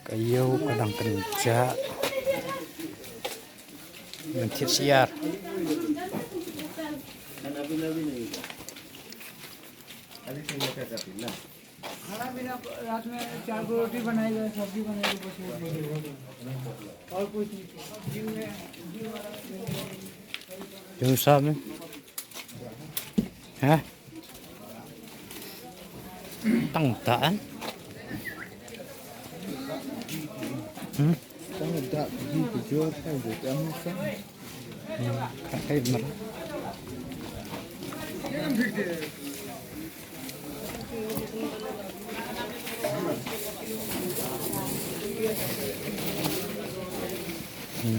kayu kadang kerja mencit siar खाना पीना रात में 4 को रोटी बनाई जाए, सब्जी बनाई और कुछ yung sa amin ha tangtaan tangtaan di tujuh kan juga amusan kakay mar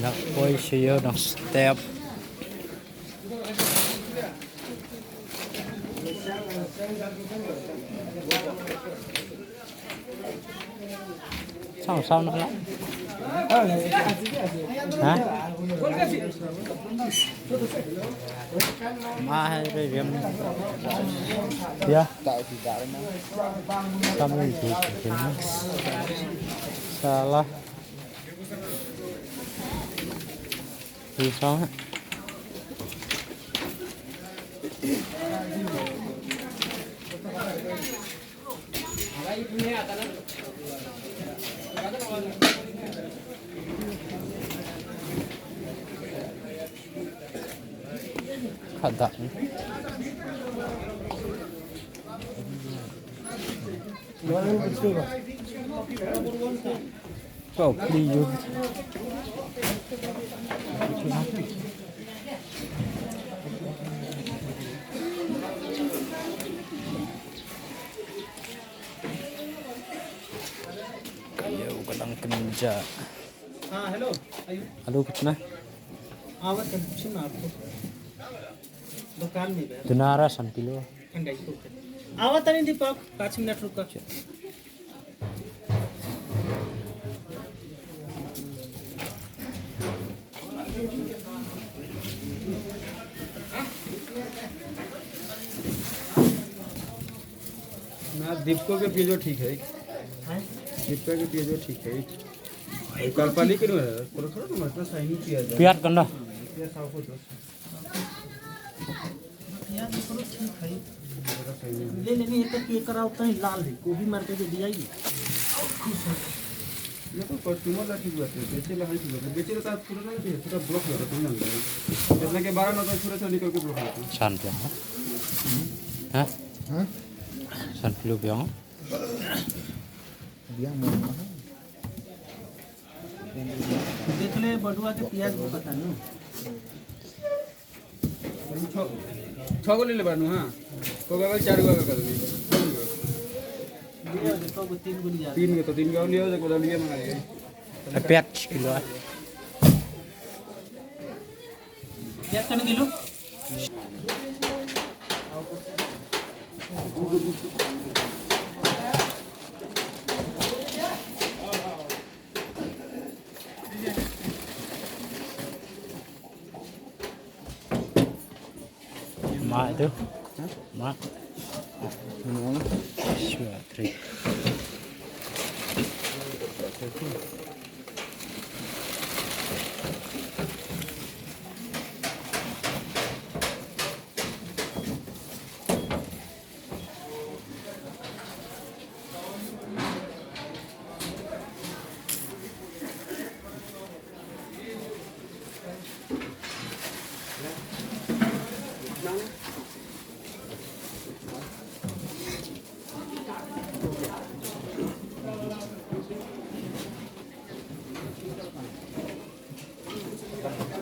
nakoy siya ng step sao nó lại hả mà hay về việc ya tak tidak ada kami bikin salah thì sao hả khadang kau beli juga kayu kadang kerja हाँ hello आलू कितना आवत है सुन आपको दुकान में बैठ dinara 1 kilo ठंडाई को आवत नहीं दीपक 5 मिनट रुक कर ना दीपको के पियो ठीक है दीपका के पियो ठीक है कल पानी के है थोड़ा थोड़ा तो मतलब सही नहीं किया जाए piat kanda ये साफ हो जाए यार करो ठीक है ले लेनी है तो के कराओ तो लाल है गोभी मार के दिया ही ये तो कस्टमर ला ठीक बात है बेचे ला है ठीक बात है बेचे ला पूरा ना है पूरा ब्लॉक हो रहा है ना इतना के 12 ना तो पूरा से निकल के ब्लॉक होता है 1 piang hả हां 1 kilo piang dia mau देख ले बडुआ के प्याज को पता नहीं छह को ले ले बानू हां को बाबा 4 को कर दे देखो 3 गुनी जा 3 को तो 3 को लियो को लियो मंगा ले piat kilo क्या करने kilo mak itu mak Mana? sure trick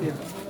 Yeah.